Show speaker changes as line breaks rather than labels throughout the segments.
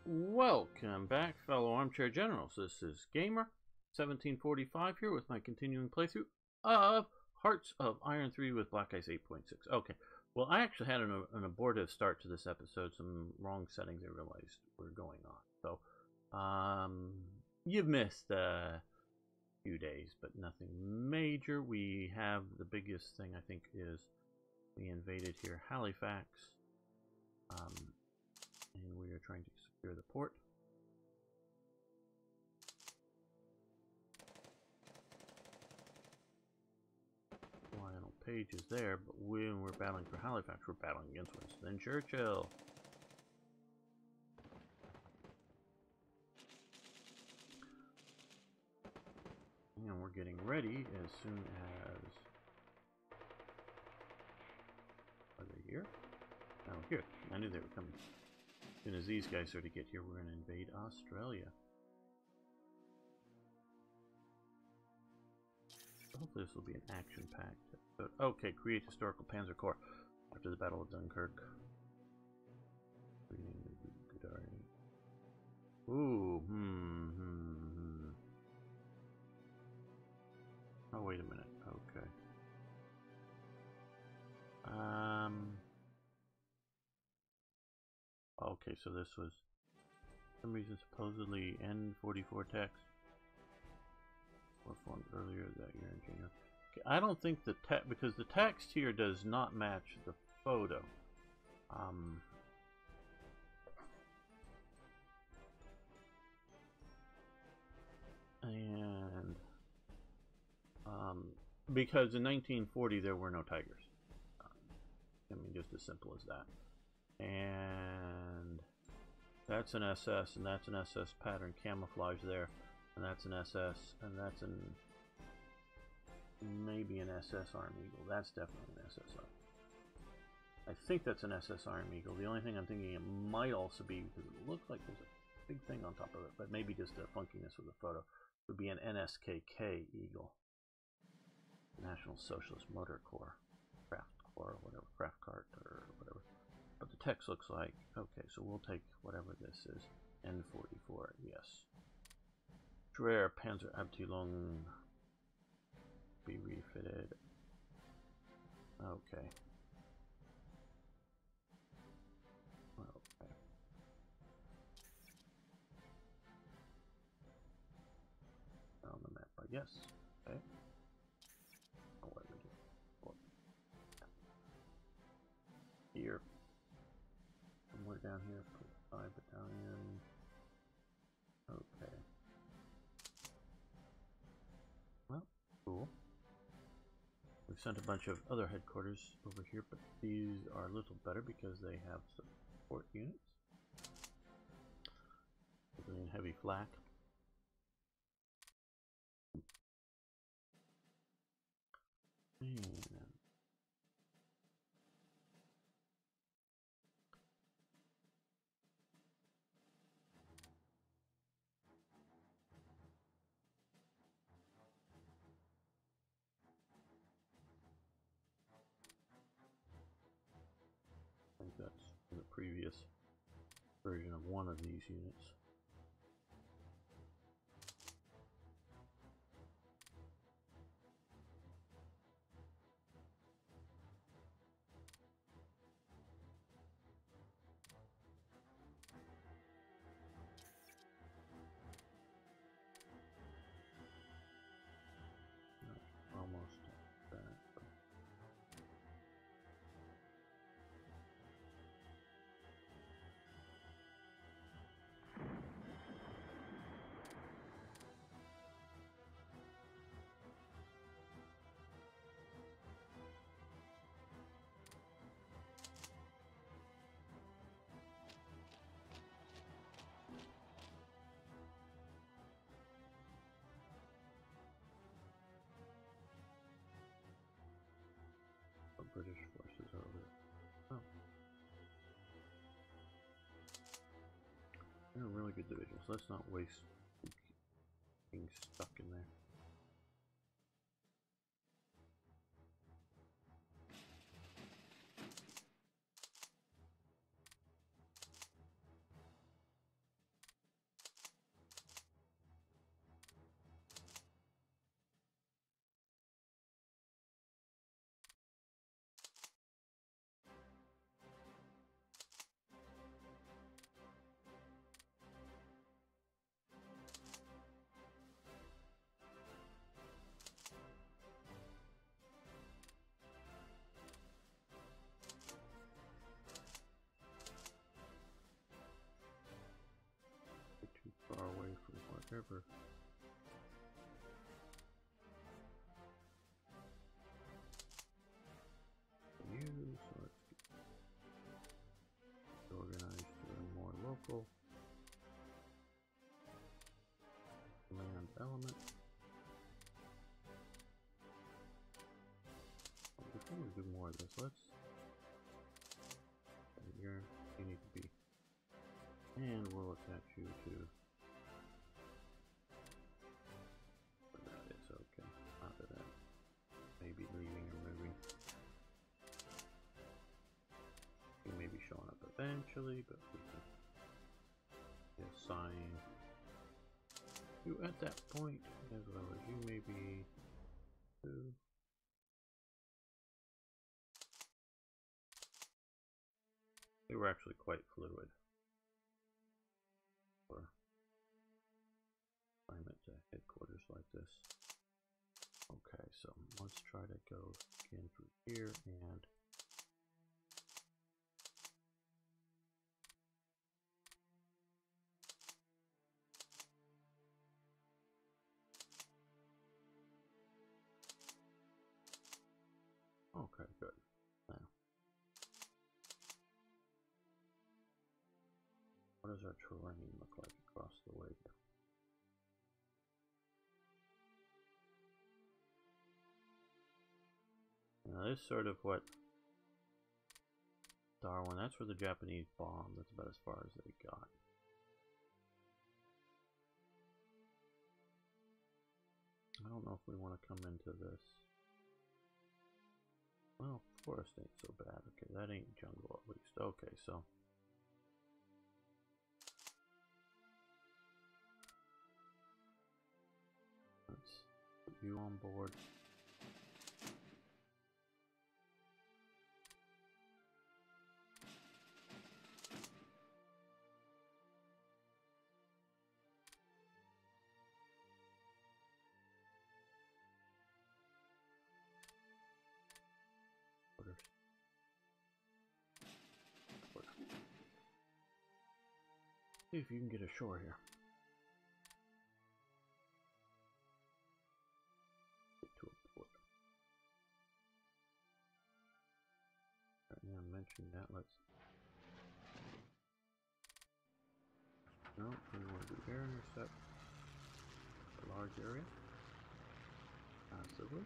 Welcome back, fellow armchair generals. This is Gamer 1745 here with my continuing playthrough of Hearts of Iron 3 with Black Ice 8.6. Okay, well, I actually had an abortive start to this episode. Some wrong settings I realized were going on. So, you've missed a few days, but nothing major. We have the biggest thing, I think, is we invaded here Halifax. And we are trying to secure the port. Lionel Page is there, but when we're battling for Halifax, we're battling against Winston Churchill. And we're getting ready as soon as... Are they here? Oh, here. I knew they were coming. As soon as these guys sort of get here, we're going to invade Australia. Hopefully this will be an action-packed episode. Okay, create historical Panzer Corps after the Battle of Dunkirk. Ooh, Oh, wait a minute. Okay. Okay, so this was, for some reason, supposedly N44 text. Or formed earlier that year in January. Okay, I don't think the text, because the text here does not match the photo. Because in 1940 there were no tigers. I mean, just as simple as that. And that's an SS, and that's an SS pattern camouflage there, and that's an SS, and that's an maybe an SS Arm Eagle. That's definitely an SS Arm. I think that's an SS Arm Eagle. The only thing I'm thinking it might also be, because it looks like there's a big thing on top of it, but maybe just a funkiness with the photo, would be an NSKK Eagle. National Socialist Motor Corps, Craft Corps, or whatever, Craft Cart, or whatever. But the text looks like, okay, so we'll take whatever this is. N44, yes. Schwer Panzer Abteilung be refitted. Okay. Okay. On the map, I guess. Okay. Oh, what did we do? Oh. Here. Somewhere down here, 5 battalion. Okay. Well, cool. We've sent a bunch of other headquarters over here, but these are a little better because they have support units. In heavy flak. And I think that's the previous version of one of these units. Almost that. British forces over there. Oh. They're a really good division, so let's not waste being stuck in there. whatever. You, so let's get organized to a more local command element. Before we do more of this, let's. Here, you need to be, and we'll attach you to. That is okay. After that, maybe leaving or moving. You may be showing up eventually, but we can assign you at that point, as well as you may be too. They were actually quite fluid for assignment to headquarters like this. Okay, so let's try to go again through here and okay, good. Now, what does our terrain look like across the way here? Now this is sort of what Darwin, that's where the Japanese bombed. That's about as far as they got. I don't know if we want to come into this. Well, forest ain't so bad. Okay, that ain't jungle at least. Okay, so let's put you on board. See if you can get ashore here. Get to a port. Right now, mentioning that, let's. No, we want to do air intercept. A large area. Possibly.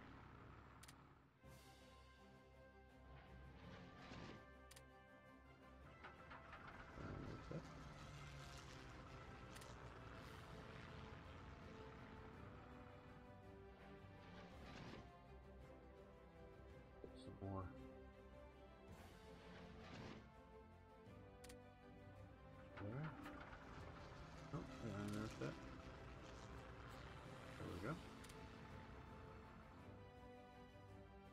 More. There. Oh, and there's that. There we go.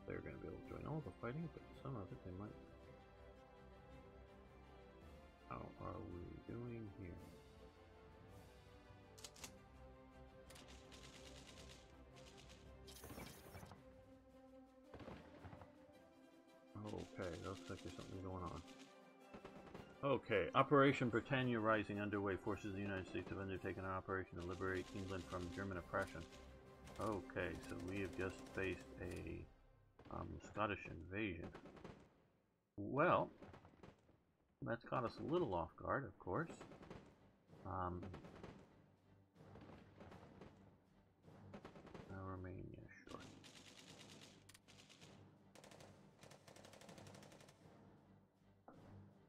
They're going to be able to join all the fighting, but some of it they might. How are we doing here? Okay, looks like there's something going on. Okay, Operation Britannia Rising underway. Forces of the United States have undertaken an operation to liberate England from German oppression. Okay, so we have just faced a Scottish invasion. Well, that's caught us a little off guard, of course. Romania, sure.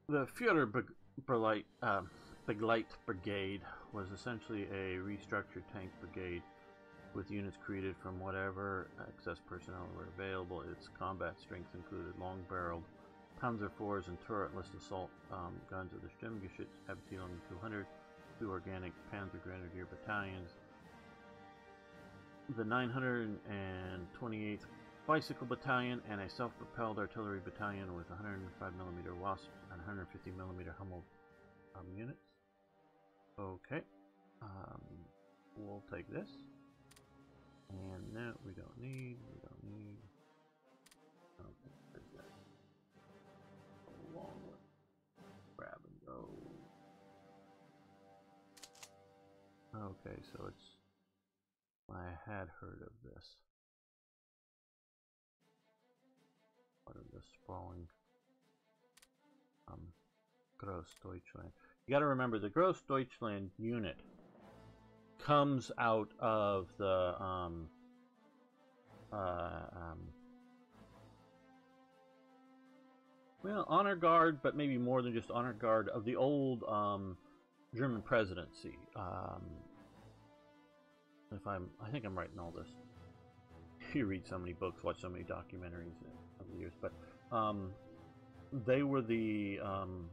The Führerbegleiter Brigade was essentially a restructured tank brigade with units created from whatever excess personnel were available. Its combat strength included long-barreled Panzer IVs and turretless assault guns of the Stimmgeschütz Abteilung 200, 2 organic Panzer Grenadier battalions, the 928th Bicycle Battalion, and a self-propelled artillery battalion with 105mm Wasps and 150mm Hummel units. Okay, we'll take this. And no, we don't need. Okay, there's that. Along with grab and go. Okay, so it's... I had heard of this. What are the sprawling Großdeutschland? You got to remember the Großdeutschland unit comes out of the well, honor guard, but maybe more than just honor guard of the old German presidency. I think I'm right in all this. You read so many books, watch so many documentaries over the years, but they were the I'm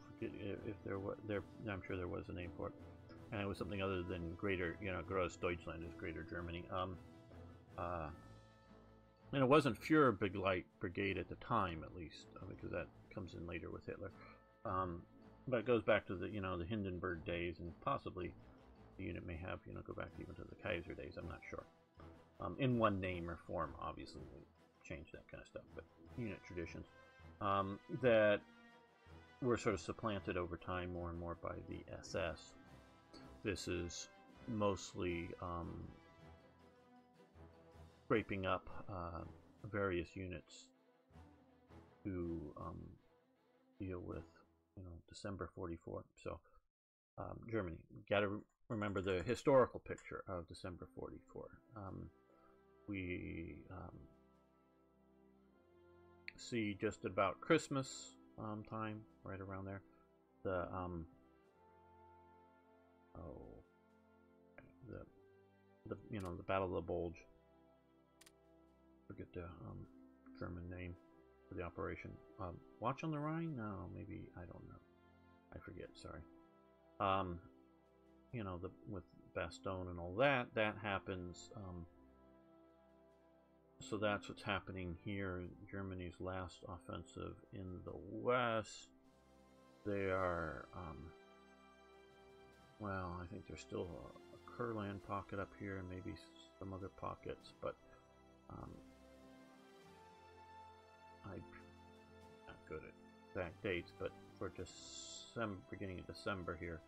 forgetting if there was I'm sure there was a name for it, and it was something other than Greater, Großdeutschland is Greater Germany. And it wasn't Führer Brigade at the time, at least, because that comes in later with Hitler. But it goes back to the the Hindenburg days, and possibly the unit may have go back even to the Kaiser days. I'm not sure. In one name or form, obviously, we change that kind of stuff, but unit traditions that were sort of supplanted over time more and more by the SS. This is mostly scraping up various units to deal with December 44. So Germany, got to remember the historical picture of December 44. We see just about Christmas time, right around there, the the Battle of the Bulge. Forget the German name for the operation. Watch on the Rhine? No, maybe, I don't know. I forget. Sorry. With Bastogne and all that happens. So that's what's happening here. Germany's last offensive in the west. They are, well, I think there's still a Kurland pocket up here and maybe some other pockets, but I'm not good at exact dates, but for beginning of December here,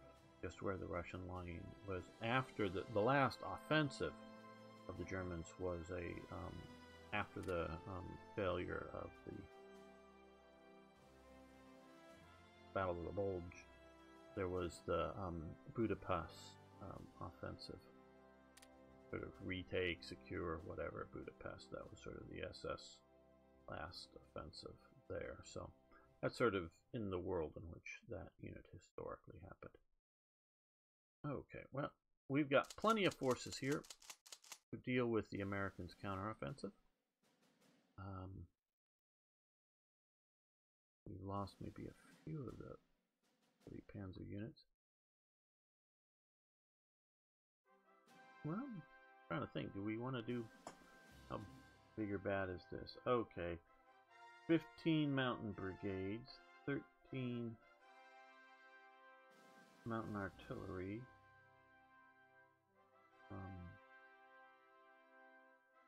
just where the Russian line was after the last offensive of the Germans was after the failure of the Battle of the Bulge. There was the Budapest offensive, sort of retake, secure, whatever, Budapest. That was sort of the SS last offensive there. So that's sort of in the world in which that unit historically happened. Okay, well, we've got plenty of forces here to deal with the Americans' counteroffensive. We've lost maybe a few of the heavy panzer units. Well, I'm trying to think, do we want to do, how big or bad is this? Okay, 15 mountain brigades, 13 mountain artillery,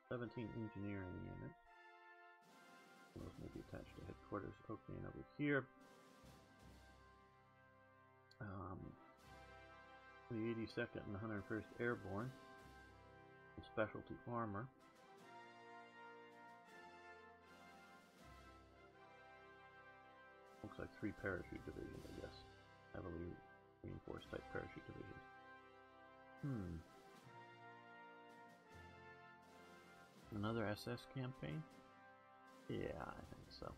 17 engineering units. Those may be attached to headquarters. Okay, and over here, the 82nd and 101st Airborne, and specialty armor. Looks like 3 parachute divisions, I guess. Heavily reinforced type parachute divisions. Another SS campaign? Yeah, I think so.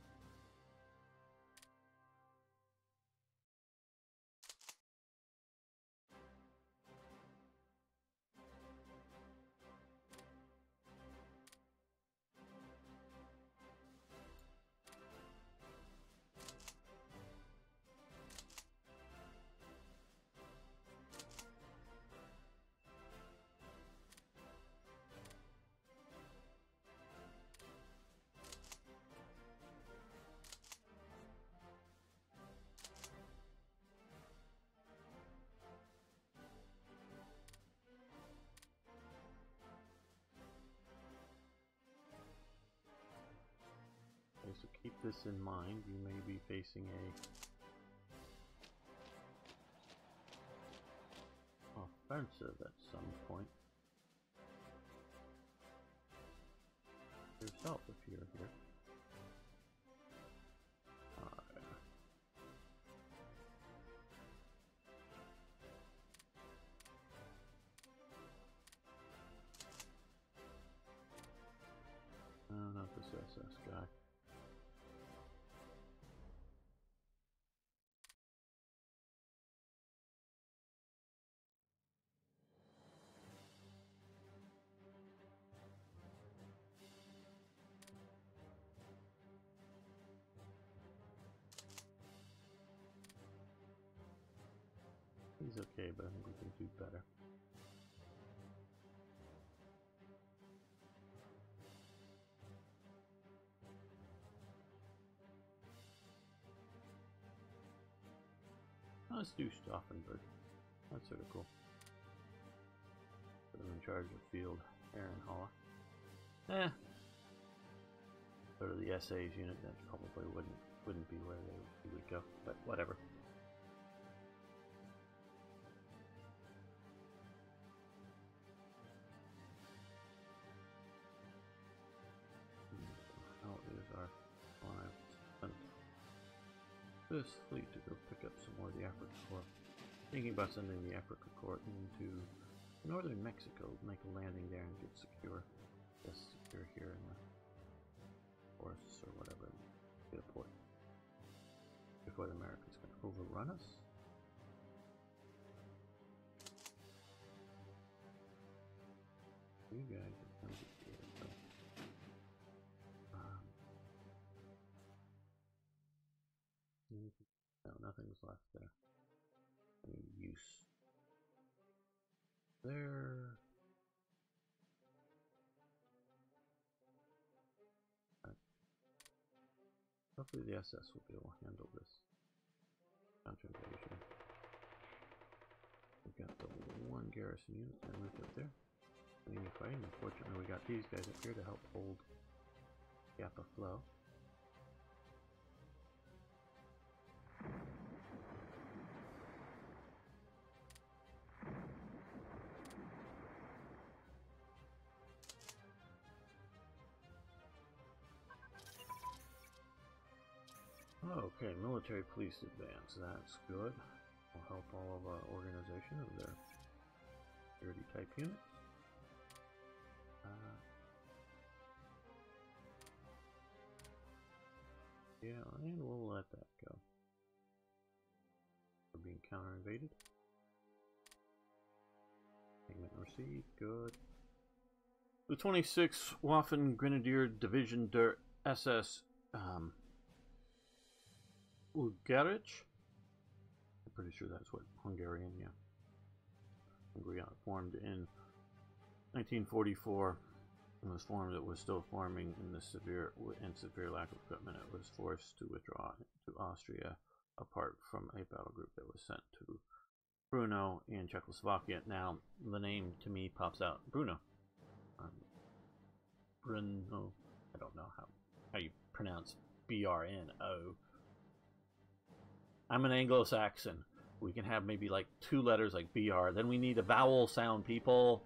So keep this in mind. You may be facing expensive at some point. Yourself if you're here. Not this SS guy. He's okay, but I think we can do better. Let's do Stauffenberg. That's sort of cool. Put him in charge of field Ehrenhalle. Sort of the SA's unit, that probably wouldn't be where he would go, but whatever. How is our 5%? This fleet to go pick up some more of the Africa Corps. Thinking about sending the Africa Corps into northern Mexico, make a landing there and get secure. Yes, secure here in the forests or whatever, get a port before the Americans can overrun us. You guys are going to be here, so. No, nothing's left there. Any use there? Hopefully the SS will be able to handle this counter invasion. We've got the one garrison unit that moved up there. Enemy fighting. Unfortunately, we got these guys up here to help hold gap of flow. Okay, military police advance. That's good. Will help all of our organization of their security type units. Yeah, and we'll let that go. We're being counter invaded. Payment received. Good. The 26th Waffen Grenadier Division der SS Ugaric. I'm pretty sure that's what Hungarian, yeah. Hungary formed in 1944. It was formed. It was still forming in the severe lack of equipment. It was forced to withdraw to Austria, apart from a battle group that was sent to Brno in Czechoslovakia. Now the name to me pops out. Brno. Brno. I don't know how you pronounce BRNO. I'm an Anglo-Saxon. We can have maybe like 2 letters like BR. Then we need a vowel sound, people.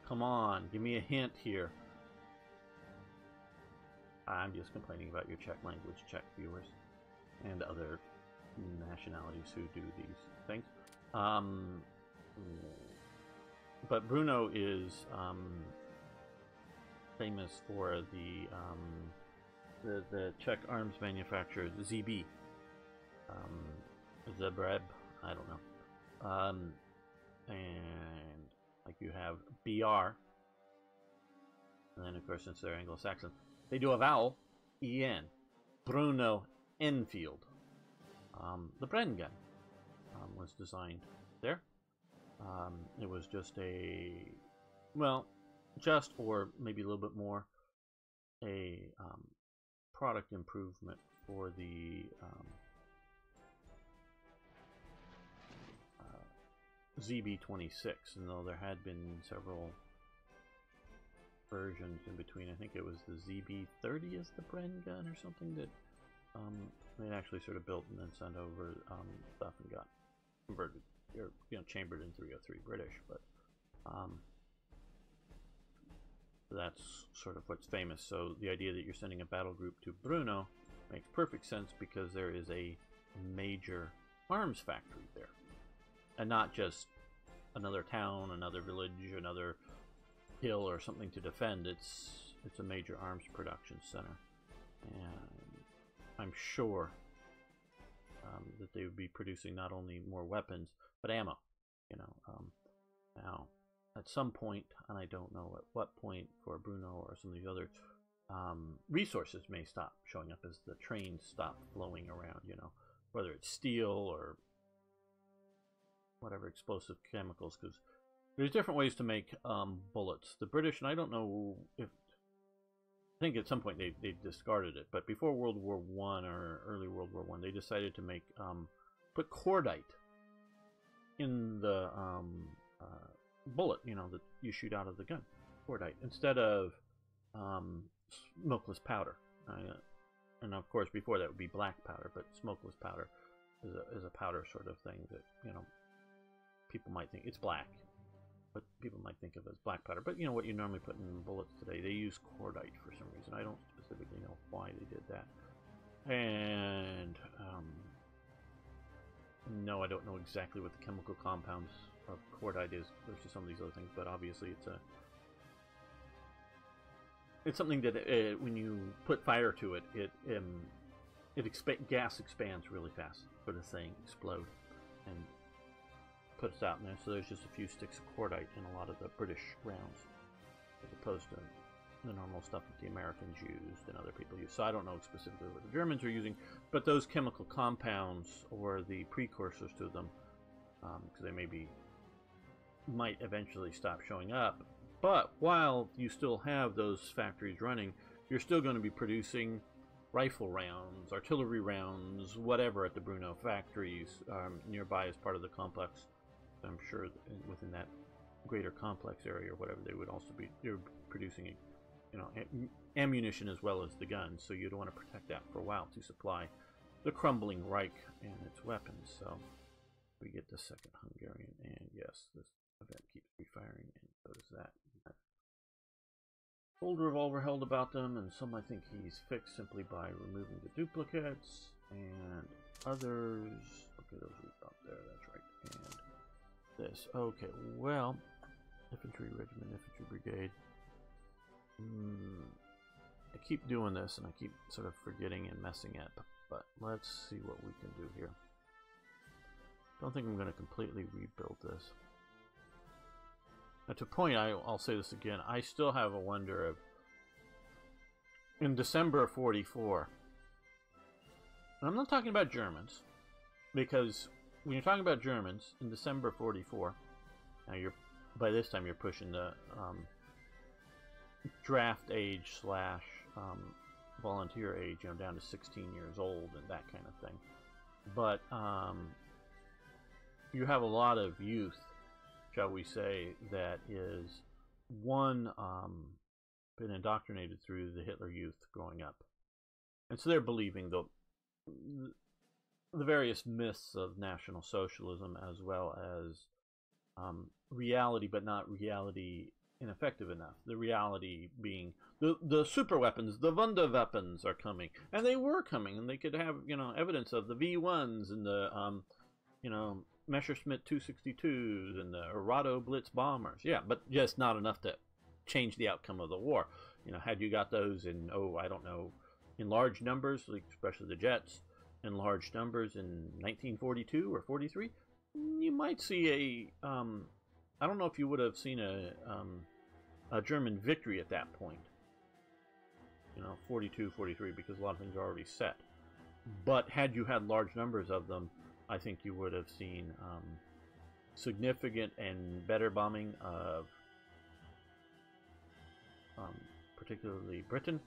Come on, give me a hint here. I'm just complaining about your Czech language, Czech viewers, and other nationalities who do these things. But Brno is famous for the Czech arms manufacturer ZB. Zabreb, I don't know. And like you have BR, and then of course since they're Anglo-Saxon, they do a vowel, EN. Bruno Enfield. The Bren gun was designed there. It was just or maybe a little bit more, a product improvement for the ZB-26, and though there had been several versions in between, I think it was the ZB-30 is the Bren gun or something that they actually sort of built and then sent over stuff and got converted, or chambered in 303 British. But That's sort of what's famous. So the idea that you're sending a battle group to Brno makes perfect sense because there is a major arms factory there. And not just another town, another village, another hill or something to defend. It's a major arms production center. And I'm sure that they would be producing not only more weapons, but ammo. You know, now at some point, and I don't know at what point for Brno or some of these other resources may stop showing up as the trains stop flowing around, you know, whether it's steel or whatever explosive chemicals, because there's different ways to make bullets. The British, and I don't know if, I think at some point they discarded it, but before World War I or early World War I, they decided to make, put cordite in the bullet, you know, that you shoot out of the gun, cordite, instead of smokeless powder. And of course, before that would be black powder, but smokeless powder is a powder sort of thing that, you know, people might think it's black, but people might think of it as black powder. But you know what you normally put in bullets today, they use cordite for some reason. I don't specifically know why they did that. And no, I don't know exactly what the chemical compounds of cordite is versus some of these other things, but obviously it's something that when you put fire to it, gas expands really fast for the thing, explode, and puts out in there. So there's just a few sticks of cordite in a lot of the British rounds, as opposed to the normal stuff that the Americans used and other people used. So I don't know specifically what the Germans are using, but those chemical compounds or the precursors to them, because they might eventually stop showing up. But while you still have those factories running, you're still going to be producing rifle rounds, artillery rounds, whatever at the Brno factories nearby as part of the complex. I'm sure within that greater complex area or whatever, they're producing, you know, ammunition as well as the guns. So you'd want to protect that for a while to supply the crumbling Reich and its weapons. So we get the second Hungarian, and yes, this event keeps refiring, and so does that. Old revolver held about them, and some I think he's fixed simply by removing the duplicates, and others, okay, those are up there, that's right, and this, okay, well, infantry regiment, infantry brigade, I keep doing this, and I keep sort of forgetting and messing up, but let's see what we can do here. Don't think I'm going to completely rebuild this. Now, to point, I'll say this again, I still have a wonder of, in December of 44, and I'm not talking about Germans, because when you're talking about Germans in December of 44, now by this time you're pushing the draft age / volunteer age, you know, down to 16 years old and that kind of thing. But you have a lot of youth, shall we say, that is been indoctrinated through the Hitler Youth growing up, and so they're believing the various myths of National Socialism as well as reality, but not reality ineffective enough. The reality being the super weapons, the Wunderwaffens are coming, and they were coming, and they could have, you know, evidence of the V1s and the you know, Messerschmitt 262s and the Arado Blitz bombers. Yeah, but just not enough to change the outcome of the war. You know, had you got those in, I don't know, in large numbers, like especially the jets, in large numbers in 1942 or 43, you might see I don't know if you would have seen a German victory at that point. You know, 42, 43, because a lot of things are already set. But had you had large numbers of them, I think you would have seen significant and better bombing of particularly Britain.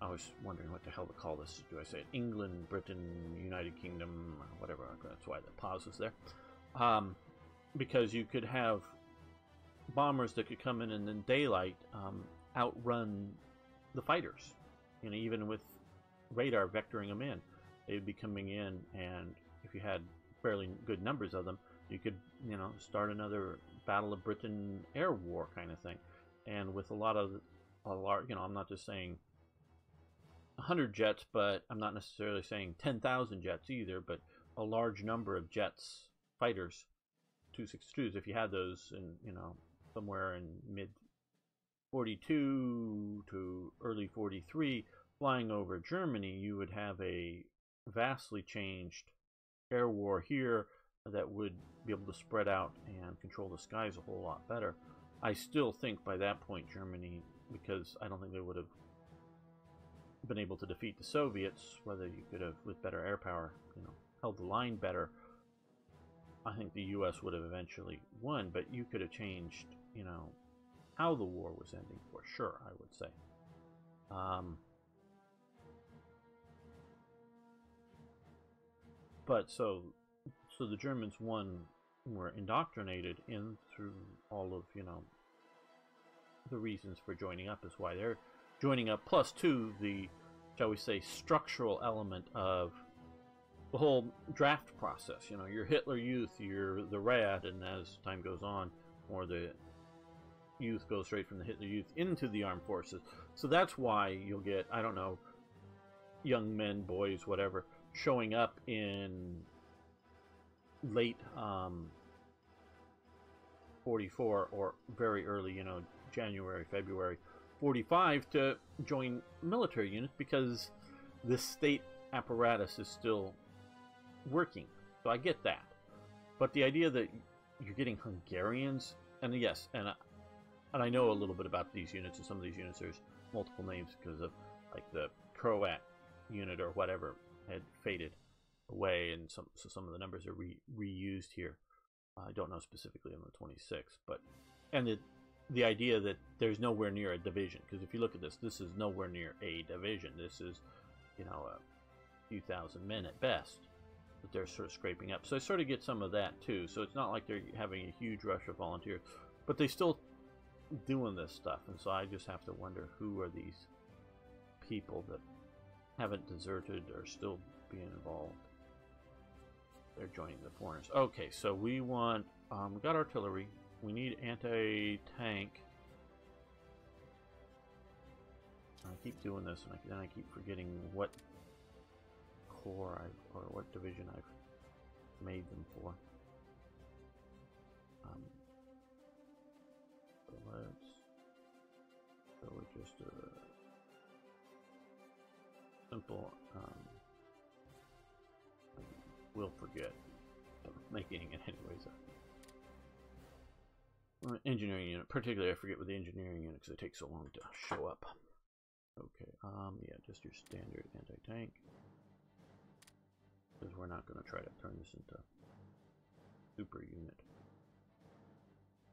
I was wondering what the hell to call this. Do I say England, Britain, United Kingdom, whatever? That's why the pause is there. Because you could have bombers that could come in and in daylight outrun the fighters. You know, even with radar vectoring them in, they'd be coming in, and if you had fairly good numbers of them, You could, you know, start another Battle of Britain air war kind of thing. And with a large, you know, I'm not just saying 100 jets, but I'm not necessarily saying 10,000 jets either, but a large number of jets, fighters, 262s, if you had those in, you know, somewhere in mid 42 to early 43, flying over Germany, you would have a vastly changed air war here that would be able to spread out and control the skies a whole lot better. I still think by that point Germany, because I don't think they would have been able to defeat the Soviets, whether you could have, with better air power, you know, held the line better, I think the US would have eventually won, but you could have changed, you know, how the war was ending for sure, I would say. But so the Germans were indoctrinated in through all of, you know, the reasons for joining up is why they're joining up, plus two, the, shall we say, structural element of the whole draft process. You know, your Hitler Youth, you're the Rad, and as time goes on, more the youth goes straight from the Hitler Youth into the armed forces. So that's why you'll get, I don't know, young men, boys, whatever, showing up in late 44 or very early, you know, January, February 45 to join military units, because the state apparatus is still working. So I get that. But the idea that you're getting Hungarians, and yes, and I know a little bit about these units, and some of these units there's multiple names because of, like, the Croat unit or whatever had faded away, and so some of the numbers are reused here. I don't know specifically on the 26, but and the idea that there's nowhere near a division, because if you look at this is nowhere near a division. This is, you know, a few thousand men at best that they're sort of scraping up. So I sort of get some of that too. So it's not like they're having a huge rush of volunteers, but they still doing this stuff. And so I just have to wonder, who are these people that haven't deserted or still being involved? They're joining the foreigners. Okay, so we want, we got artillery. We need anti-tank. I keep doing this, and then I keep forgetting what corps or what division I've made them for. So let's go with just a simple. We'll forget making it anyways. Engineering unit, particularly I forget with the engineering unit because it takes so long to show up. Okay, yeah, just your standard anti-tank, because we're not going to try to turn this into super unit.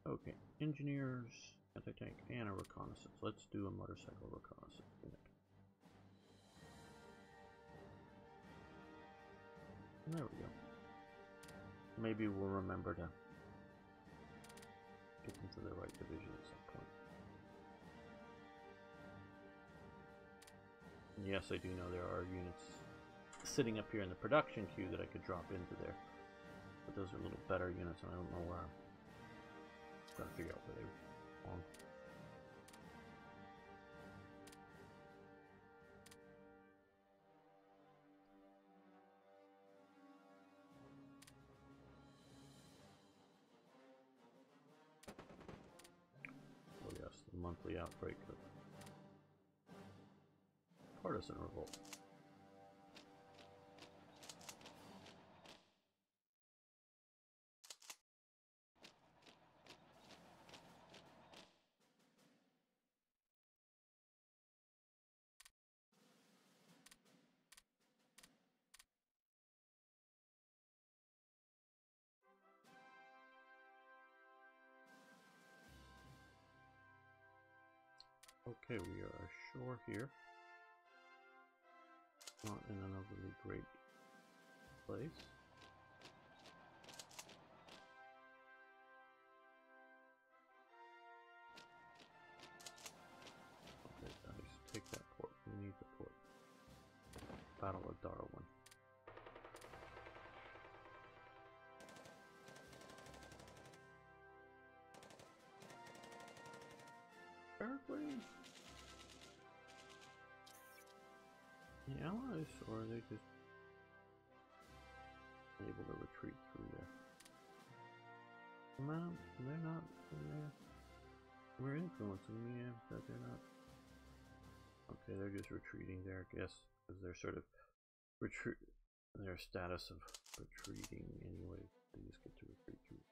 Okay, engineers, anti-tank, and a reconnaissance. Let's do a motorcycle reconnaissance unit. And there we go. Maybe we'll remember to get into the right division at some point. And yes, I do know there are units sitting up here in the production queue that I could drop into there, but those are little better units, and I don't know where. I'm trying to figure out where they belong. Monthly outbreak of partisan revolt. Okay, we are ashore here. Not in an overly great place. Okay, guys, take that port. We need the port. Battle of Darwin. Airplane? The Allies, or are they just able to retreat through there? No, they're not. We're influencing, yeah, but they're not. Okay, they're just retreating there, I guess, because they're sort of retreat. Their status of retreating anyway. They just get to retreat through.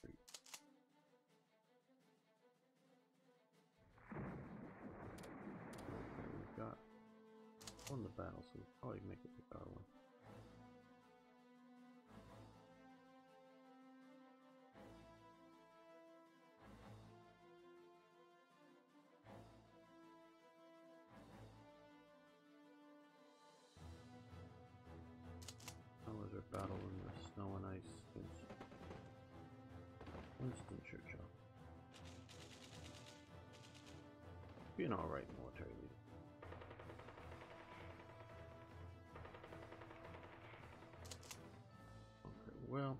Retreat. Okay, we've got won the battle, so we'll probably make it with our one. How was our battle in the snow and ice against Winston Churchill? Be an alright military leader. Okay, well.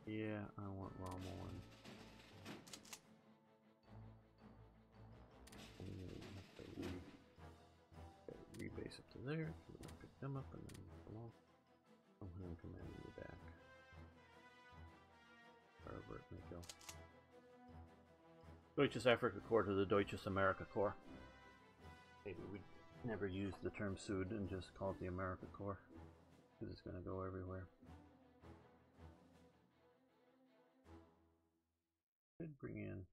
Yeah, I want Rommel and rebase up to there, so we pick them up and then come on. I'm going to command you back. Wherever it may go. Deutsches Afrika Korps to the Deutsches Amerika Korps. Maybe we never use the term Sud and just call it the America Corps, because it's going to go everywhere. Could bring in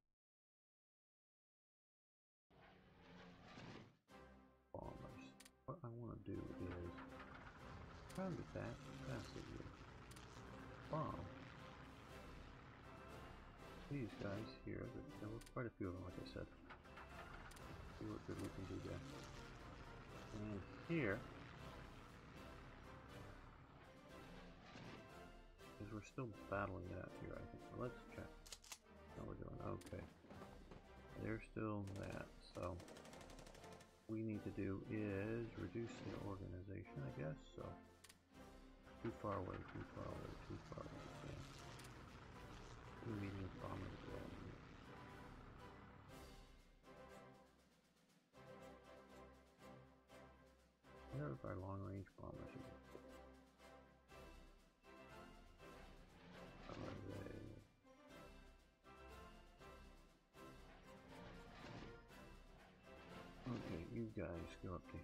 bombers. What I want to do is try to get that passively bomb these guys here. There were quite a few of them, like I said. See what good we can do there. And here, because we're still battling it out here, I think. So let's check how we're doing. Okay, they're still that. So we need to do is reduce the organization, I guess. So too far away, too far away, too far away. Okay. Two medium bombers. Where are our long-range bombers? How are they? Okay, you guys go up to here.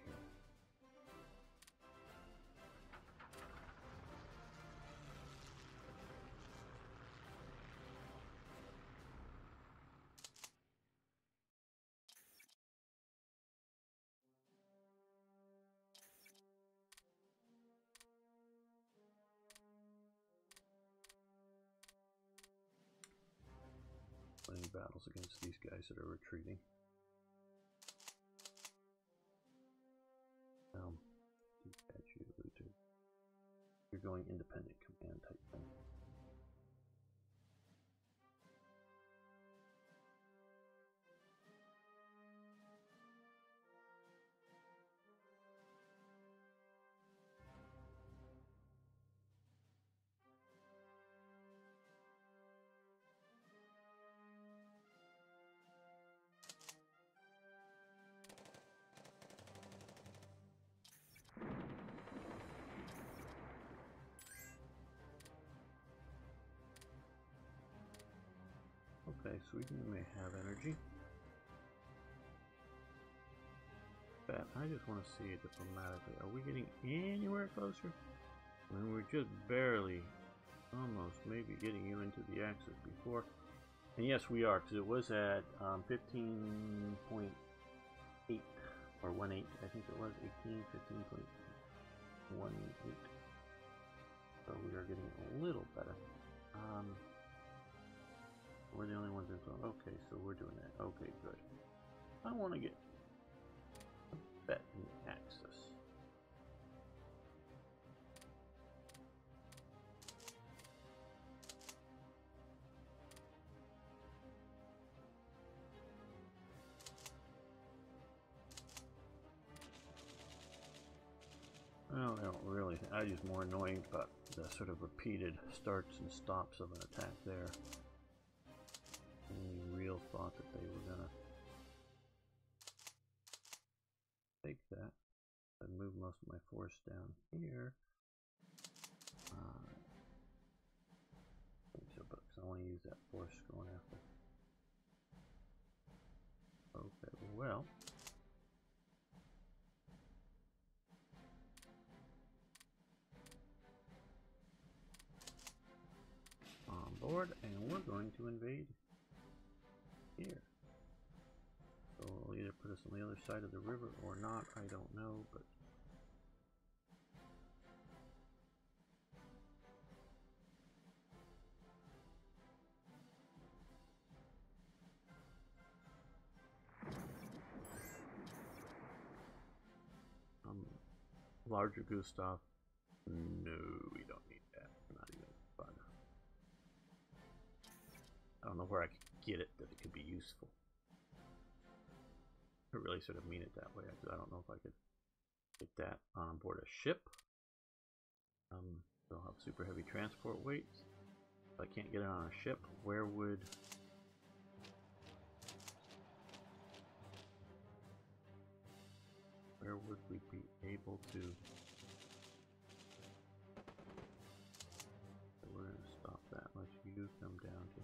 Plenty of battles against these guys that are retreating. You're going independent command type thing. Okay, Sweden may have energy. But I just want to see it diplomatically. Are we getting anywhere closer? I mean, we're just barely, almost, maybe getting you into the axis before. And yes, we are, because it was at 15.8 or 1.8. I think it was 15.18. So we are getting a little better. We're the only ones in. Okay, so we're doing that. Okay, good. I want to get a bet in the axis. Well, I don't really. I just more annoying about the sort of repeated starts and stops of an attack there. thought that they were gonna take that and move most of my force down here. I think so, but I want to use that force going after. Okay, well. On board, and we're going to invade here. So it'll either put us on the other side of the river or not, I don't know, but larger Gustav. No, we don't need that. Not even fun. I don't know where I could get it that it could be useful. I really sort of mean it that way. I don't know if I could get that on board a ship. They'll have super heavy transport weights. If I can't get it on a ship, where would we be able to? So we're going to stop that. Let you come down to.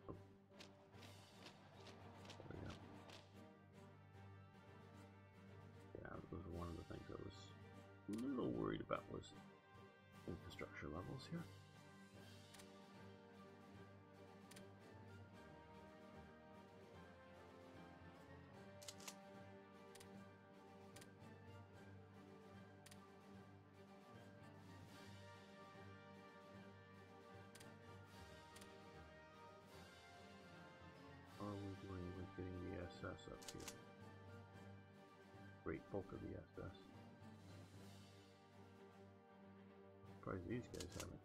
Oh. There we go. Yeah, that was one of the things I was a little worried about was infrastructure levels here. How are we doing with getting the SS up here? Great bulk of the SS. Surprised these guys haven't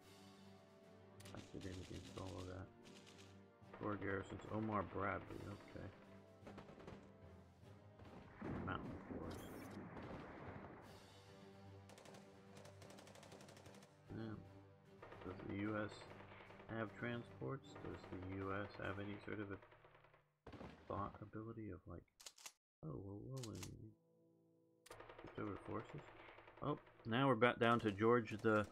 acted in against all of that. 4 garrisons, Omar Bradley, okay. Mountain Forest. Yeah. Does the U.S. have transports? Does the U.S. have any sort of a thought ability of like, oh, we're willing to shift over forces? Oh, now we're back down to George the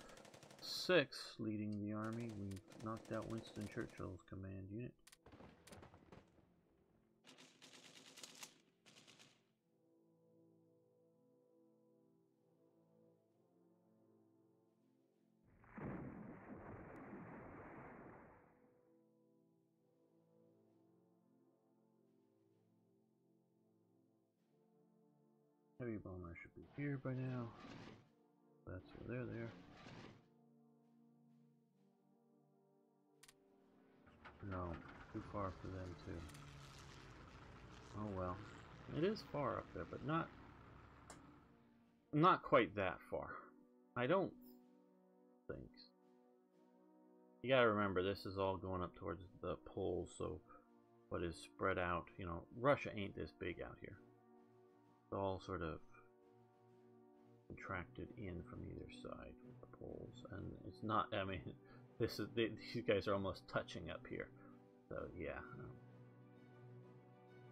Sixth leading the army. We've knocked out Winston Churchill's command unit. Heavy bomber should be here by now. That's where they're there. No, too far for them too. Oh well. It is far up there, but not quite that far. I don't think. You gotta remember, this is all going up towards the poles, so what is spread out, you know, Russia ain't this big out here. It's all sort of contracted in from either side with the poles, and it's not, I mean, these guys are almost touching up here. So yeah,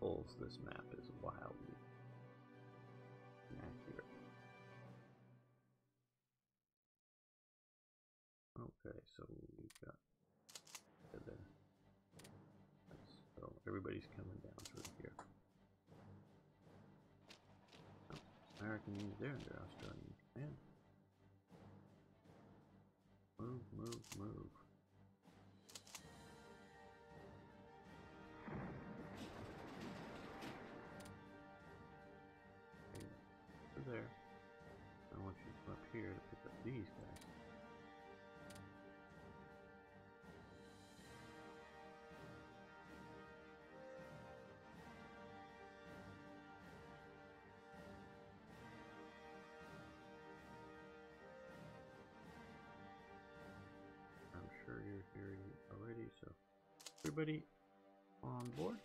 poles, this map is wildly inaccurate. Okay, so we've got there. So everybody's coming down through here. Oh, American means they're under Australian command. Move, move, move. Okay, there. I want you to come up here to pick up these guys. I'm sure you're here already, so everybody on board.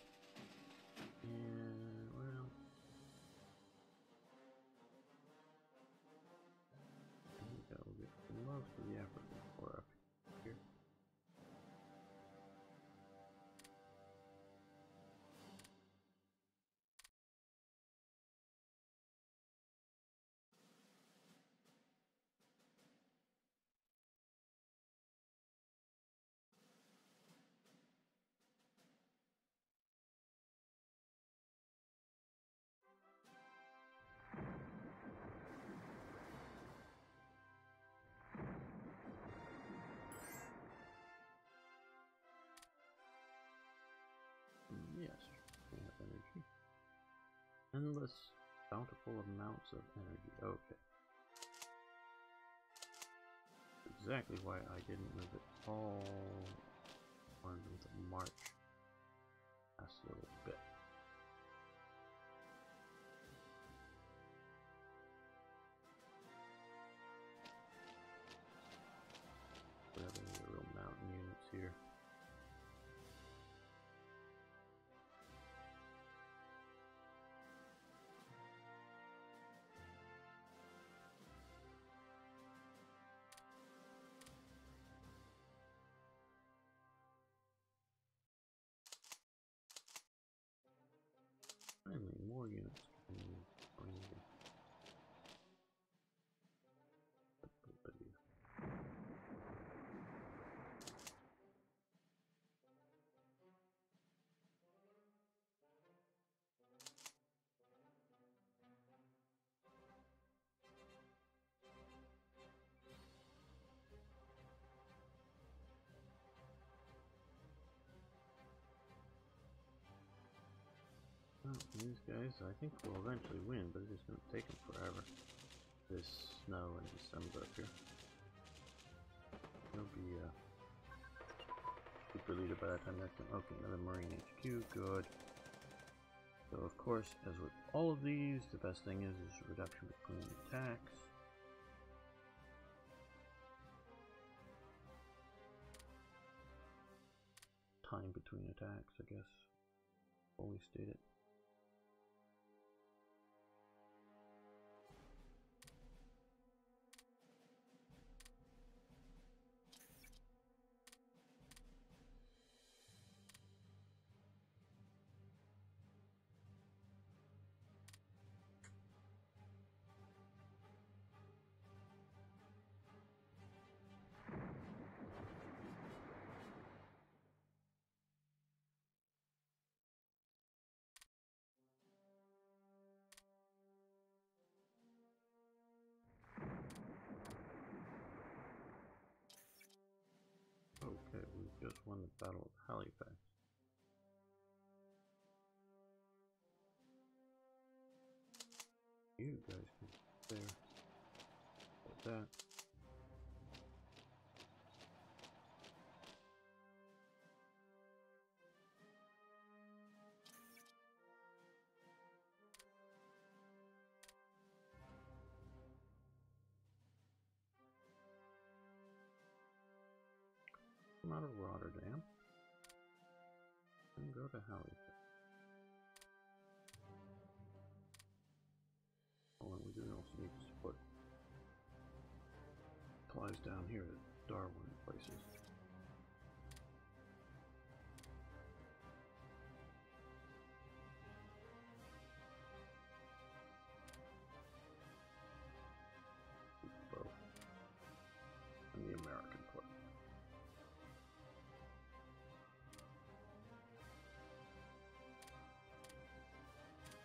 And well, I think that will get most of the African corps up here. endless, bountiful amounts of energy. Okay. Exactly why I didn't move it all on into March. Last little bit. We have any real mountain units here. Finally, more units coming in. Well, these guys, I think will eventually win, but it's just going to take them forever. This snow in December up here. They'll be depleted by that time. Okay, another Marine HQ, good. So of course, as with all of these, the best thing is reduction between attacks. Time between attacks, I guess. Fully stated. Okay, we just won the Battle of Halifax. You guys can there. Like that. Come out of Rotterdam and go to Halifax. Oh, and we do also need to put supplies down here at Darwin places. Both. And the American port.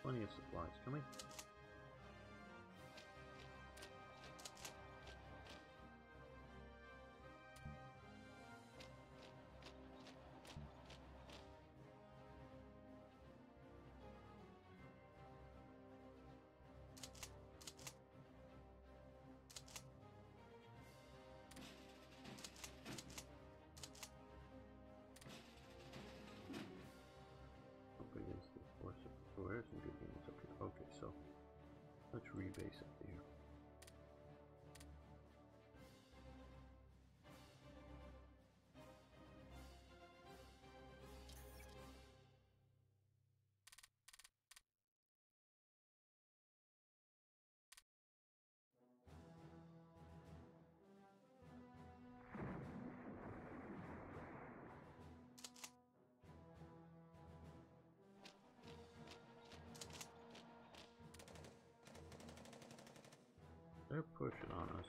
Plenty of supplies coming. Where's some good units up here? Okay, so let's rebase up here. They're pushing on us.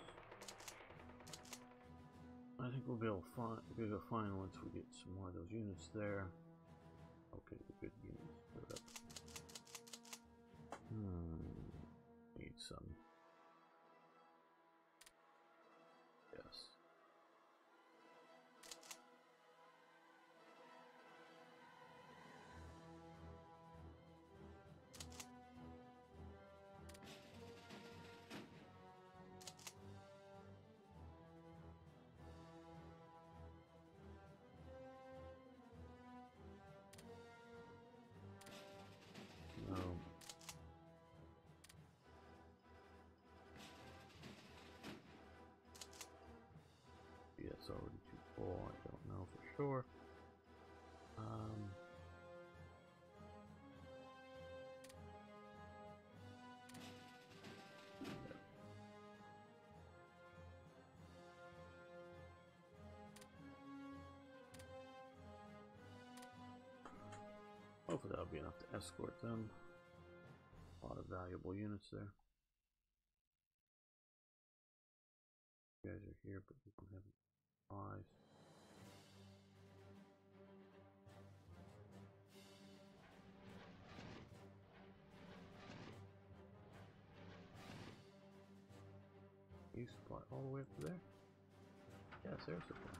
I think we'll be able to find once we get some more of those units there. Okay, the good units put up. Need some. Yes. already too full. I don't know for sure. Hopefully that'll be enough to escort them. A lot of valuable units there. You guys are here, but we don't have supplies. You supply all the way up to there? Yeah, it's air supply.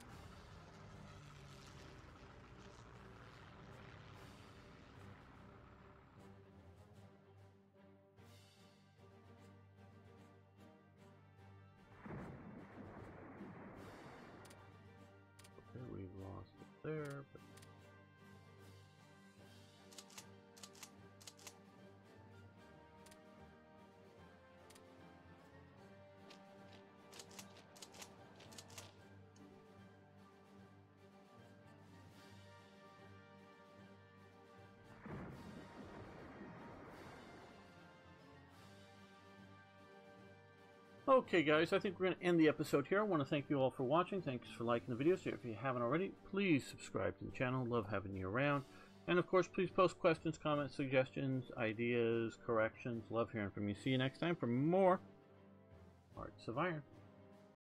Okay, we've lost it there, but okay, guys, I think we're going to end the episode here. I want to thank you all for watching. Thanks for liking the videos. If you haven't already, please subscribe to the channel. Love having you around. And, of course, please post questions, comments, suggestions, ideas, corrections. Love hearing from you. See you next time for more Hearts of Iron.